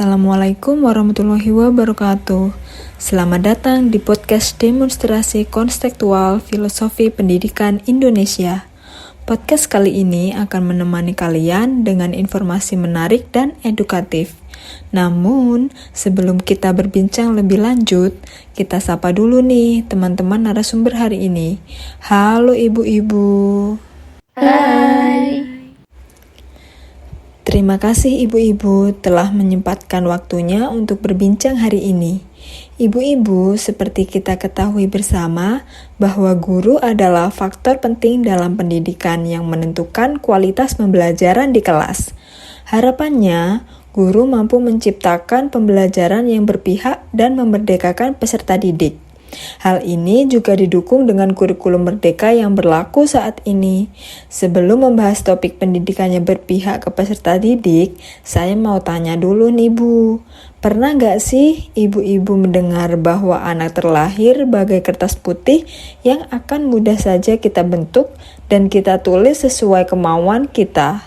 Assalamualaikum warahmatullahi wabarakatuh. Selamat datang di podcast demonstrasi konstekstual filosofi pendidikan Indonesia. Podcast kali ini akan menemani kalian dengan informasi menarik dan edukatif. Namun, sebelum kita berbincang lebih lanjut, kita sapa dulu nih teman-teman narasumber hari ini. Halo ibu-ibu. Hai. Terima kasih ibu-ibu telah menyempatkan waktunya untuk berbincang hari ini. Ibu-ibu, seperti kita ketahui bersama bahwa guru adalah faktor penting dalam pendidikan yang menentukan kualitas pembelajaran di kelas. Harapannya, guru mampu menciptakan pembelajaran yang berpihak dan memerdekakan peserta didik. Hal ini juga didukung dengan kurikulum merdeka yang berlaku saat ini. Sebelum membahas topik pendidikannya berpihak ke peserta didik, saya mau tanya dulu nih Bu. Pernah nggak sih ibu-ibu mendengar bahwa anak terlahir bagai kertas putih yang akan mudah saja kita bentuk dan kita tulis sesuai kemauan kita?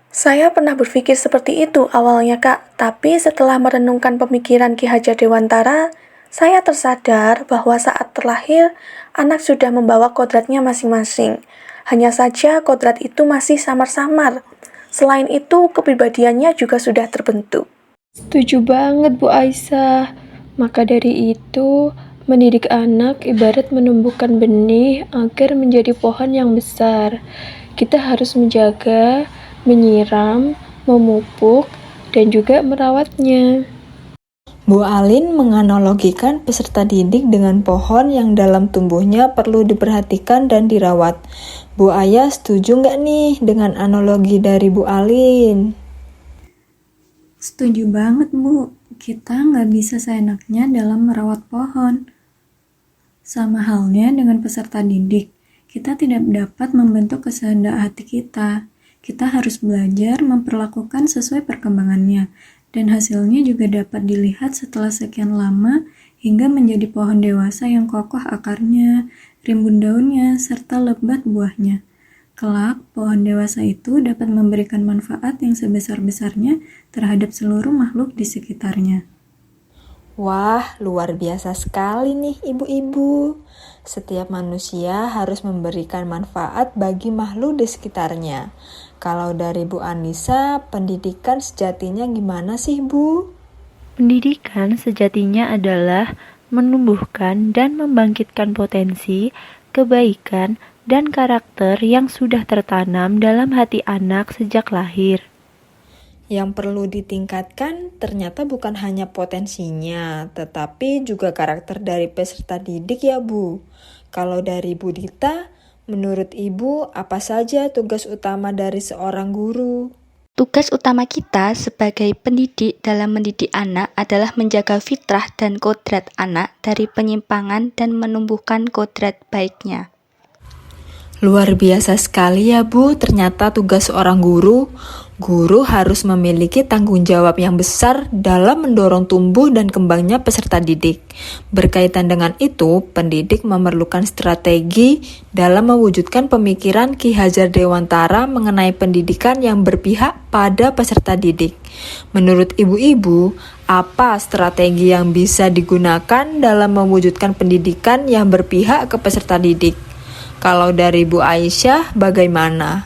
Saya pernah berpikir seperti itu awalnya, Kak. Tapi setelah merenungkan pemikiran Ki Hajar Dewantara, saya tersadar bahwa saat terlahir, anak sudah membawa kodratnya masing-masing. Hanya saja kodrat itu masih samar-samar. Selain itu, kepribadiannya juga sudah terbentuk. Setuju banget Bu Aisyah. Maka dari itu, mendidik anak ibarat menumbuhkan benih agar menjadi pohon yang besar. Kita harus menjaga, menyiram, memupuk, dan juga merawatnya. Bu Alin menganalogikan peserta didik dengan pohon yang dalam tumbuhnya perlu diperhatikan dan dirawat. Bu Aya setuju nggak nih dengan analogi dari Bu Alin? Setuju banget Bu, kita nggak bisa seenaknya dalam merawat pohon. Sama halnya dengan peserta didik, kita tidak dapat membentuk kehendak hati kita. Kita harus belajar memperlakukan sesuai perkembangannya. Dan hasilnya juga dapat dilihat setelah sekian lama hingga menjadi pohon dewasa yang kokoh akarnya, rimbun daunnya, serta lebat buahnya. Kelak, pohon dewasa itu dapat memberikan manfaat yang sebesar-besarnya terhadap seluruh makhluk di sekitarnya. Wah, luar biasa sekali nih ibu-ibu. Setiap manusia harus memberikan manfaat bagi makhluk di sekitarnya. Kalau dari Bu Anissa, pendidikan sejatinya gimana sih Bu? Pendidikan sejatinya adalah menumbuhkan dan membangkitkan potensi, kebaikan, dan karakter yang sudah tertanam dalam hati anak sejak lahir. Yang perlu ditingkatkan ternyata bukan hanya potensinya, tetapi juga karakter dari peserta didik ya Bu. Kalau dari Bu Dita, menurut Ibu apa saja tugas utama dari seorang guru? Tugas utama kita sebagai pendidik dalam mendidik anak adalah menjaga fitrah dan kodrat anak dari penyimpangan dan menumbuhkan kodrat baiknya. Luar biasa sekali ya Bu, ternyata tugas seorang guru. Guru harus memiliki tanggung jawab yang besar dalam mendorong tumbuh dan kembangnya peserta didik. Berkaitan dengan itu, pendidik memerlukan strategi dalam mewujudkan pemikiran Ki Hajar Dewantara mengenai pendidikan yang berpihak pada peserta didik. Menurut ibu-ibu, apa strategi yang bisa digunakan dalam mewujudkan pendidikan yang berpihak ke peserta didik? Kalau dari Bu Aisyah, bagaimana?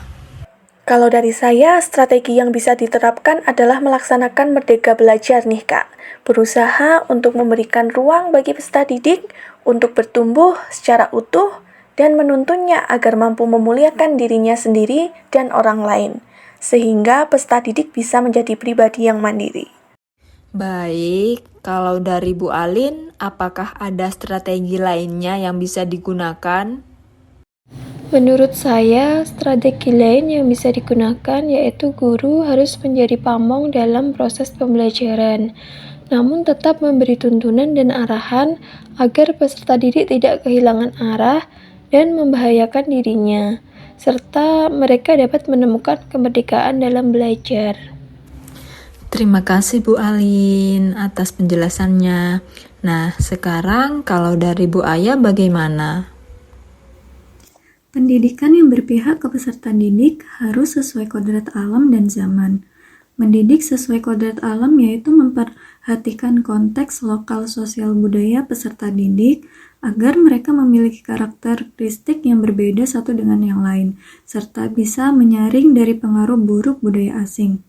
Kalau dari saya, strategi yang bisa diterapkan adalah melaksanakan Merdeka Belajar nih Kak. Berusaha untuk memberikan ruang bagi peserta didik untuk bertumbuh secara utuh dan menuntunnya agar mampu memuliakan dirinya sendiri dan orang lain. Sehingga peserta didik bisa menjadi pribadi yang mandiri. Baik, kalau dari Bu Alin, apakah ada strategi lainnya yang bisa digunakan? Menurut saya, strategi lain yang bisa digunakan yaitu guru harus menjadi pamong dalam proses pembelajaran, namun tetap memberi tuntunan dan arahan agar peserta didik tidak kehilangan arah dan membahayakan dirinya, serta mereka dapat menemukan kemerdekaan dalam belajar. Terima kasih Bu Alin atas penjelasannya. Nah, sekarang kalau dari Bu Aya bagaimana? Pendidikan yang berpihak ke peserta didik harus sesuai kodrat alam dan zaman. Mendidik sesuai kodrat alam yaitu memperhatikan konteks lokal sosial budaya peserta didik agar mereka memiliki karakteristik yang berbeda satu dengan yang lain, serta bisa menyaring dari pengaruh buruk budaya asing.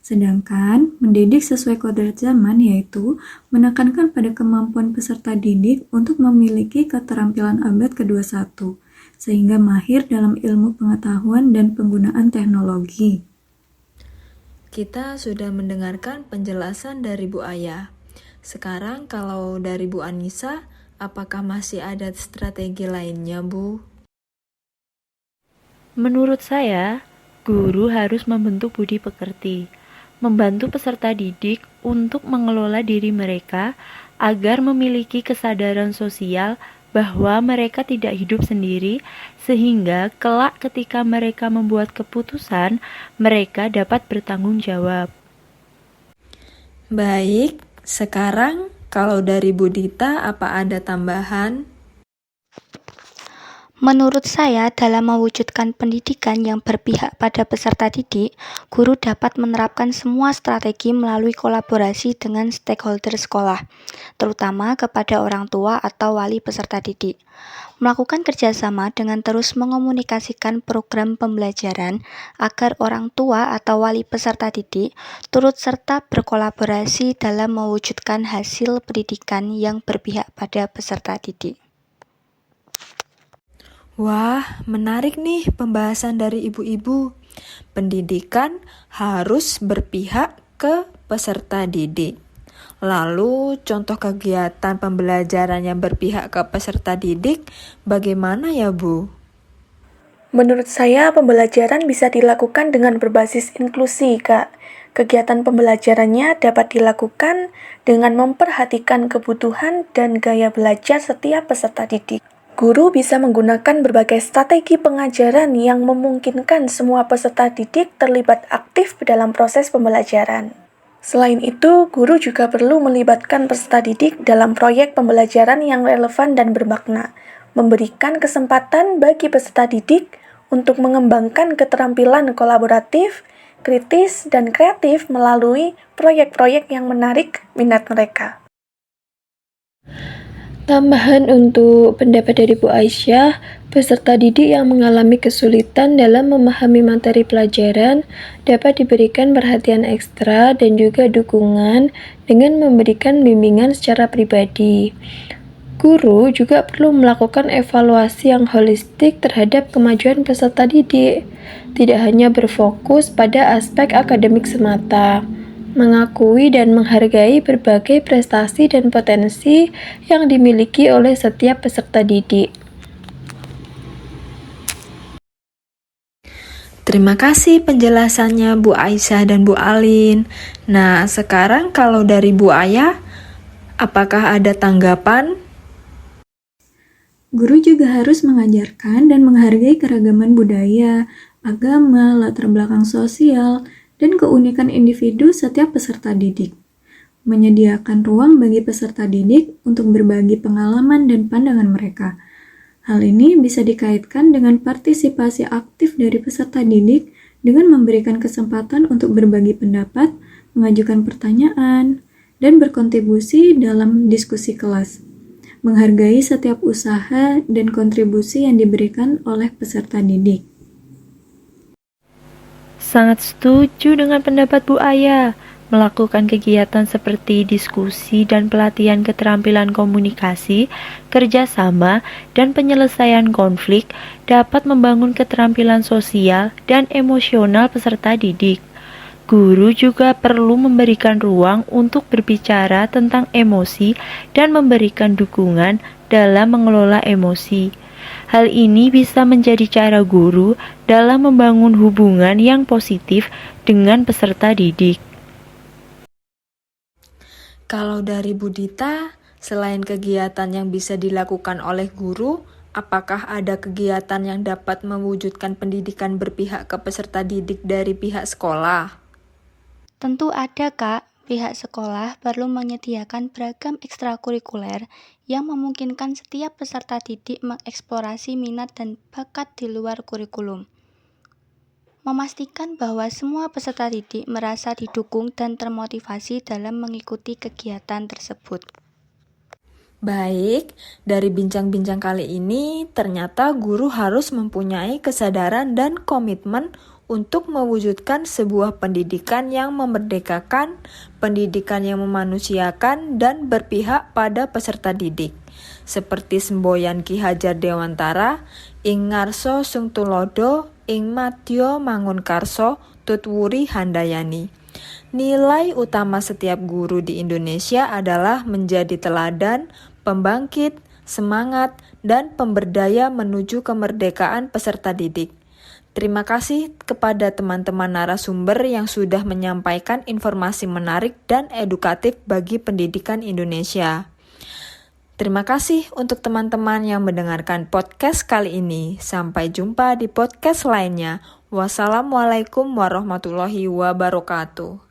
Sedangkan mendidik sesuai kodrat zaman yaitu menekankan pada kemampuan peserta didik untuk memiliki keterampilan abad ke-21, sehingga mahir dalam ilmu pengetahuan dan penggunaan teknologi. Kita sudah mendengarkan penjelasan dari Bu Aya. Sekarang kalau dari Bu Anissa, apakah masih ada strategi lainnya, Bu? Menurut saya, guru harus membentuk budi pekerti, membantu peserta didik untuk mengelola diri mereka agar memiliki kesadaran sosial bahwa mereka tidak hidup sendiri, sehingga kelak ketika mereka membuat keputusan, mereka dapat bertanggung jawab. Baik, sekarang kalau dari Bu Dita, apa ada tambahan? Menurut saya, dalam mewujudkan pendidikan yang berpihak pada peserta didik, guru dapat menerapkan semua strategi melalui kolaborasi dengan stakeholder sekolah, terutama kepada orang tua atau wali peserta didik. Melakukan kerjasama dengan terus mengomunikasikan program pembelajaran agar orang tua atau wali peserta didik turut serta berkolaborasi dalam mewujudkan hasil pendidikan yang berpihak pada peserta didik. Wah, menarik nih pembahasan dari ibu-ibu. Pendidikan harus berpihak ke peserta didik. Lalu, contoh kegiatan pembelajaran yang berpihak ke peserta didik bagaimana ya, Bu? Menurut saya, pembelajaran bisa dilakukan dengan berbasis inklusi, Kak. Kegiatan pembelajarannya dapat dilakukan dengan memperhatikan kebutuhan dan gaya belajar setiap peserta didik. Guru bisa menggunakan berbagai strategi pengajaran yang memungkinkan semua peserta didik terlibat aktif dalam proses pembelajaran. Selain itu, guru juga perlu melibatkan peserta didik dalam proyek pembelajaran yang relevan dan bermakna, memberikan kesempatan bagi peserta didik untuk mengembangkan keterampilan kolaboratif, kritis, dan kreatif melalui proyek-proyek yang menarik minat mereka. Tambahan untuk pendapat dari Bu Aisyah, peserta didik yang mengalami kesulitan dalam memahami materi pelajaran dapat diberikan perhatian ekstra dan juga dukungan dengan memberikan bimbingan secara pribadi. Guru juga perlu melakukan evaluasi yang holistik terhadap kemajuan peserta didik, tidak hanya berfokus pada aspek akademik semata. Mengakui dan menghargai berbagai prestasi dan potensi yang dimiliki oleh setiap peserta didik. Terima kasih penjelasannya Bu Aisyah dan Bu Alin. Nah, sekarang kalau dari Bu Aya, apakah ada tanggapan? Guru juga harus mengajarkan dan menghargai keragaman budaya, agama, latar belakang sosial, dan keunikan individu setiap peserta didik. Menyediakan ruang bagi peserta didik untuk berbagi pengalaman dan pandangan mereka. Hal ini bisa dikaitkan dengan partisipasi aktif dari peserta didik dengan memberikan kesempatan untuk berbagi pendapat, mengajukan pertanyaan, dan berkontribusi dalam diskusi kelas. Menghargai setiap usaha dan kontribusi yang diberikan oleh peserta didik. Sangat setuju dengan pendapat Bu Aya. Melakukan kegiatan seperti diskusi dan pelatihan keterampilan komunikasi, kerjasama, dan penyelesaian konflik dapat membangun keterampilan sosial dan emosional peserta didik. Guru juga perlu memberikan ruang untuk berbicara tentang emosi dan memberikan dukungan dalam mengelola emosi. Hal ini bisa menjadi cara guru dalam membangun hubungan yang positif dengan peserta didik. Kalau dari Bu Dita, selain kegiatan yang bisa dilakukan oleh guru, apakah ada kegiatan yang dapat mewujudkan pendidikan berpihak ke peserta didik dari pihak sekolah? Tentu ada, Kak. Pihak sekolah perlu menyediakan beragam ekstrakurikuler yang memungkinkan setiap peserta didik mengeksplorasi minat dan bakat di luar kurikulum. memastikan bahwa semua peserta didik merasa didukung dan termotivasi dalam mengikuti kegiatan tersebut. Baik, dari bincang-bincang kali ini, ternyata guru harus mempunyai kesadaran dan komitmen untuk mewujudkan sebuah pendidikan yang memerdekakan, pendidikan yang memanusiakan, dan berpihak pada peserta didik. Seperti semboyan Ki Hajar Dewantara, ing ngarso sung tulodo, ing madya mangun karso, tutwuri handayani. Nilai utama setiap guru di Indonesia adalah menjadi teladan, pembangkit, semangat, dan pemberdaya menuju kemerdekaan peserta didik. Terima kasih kepada teman-teman narasumber yang sudah menyampaikan informasi menarik dan edukatif bagi pendidikan Indonesia. Terima kasih untuk teman-teman yang mendengarkan podcast kali ini. Sampai jumpa di podcast lainnya. Wassalamualaikum warahmatullahi wabarakatuh.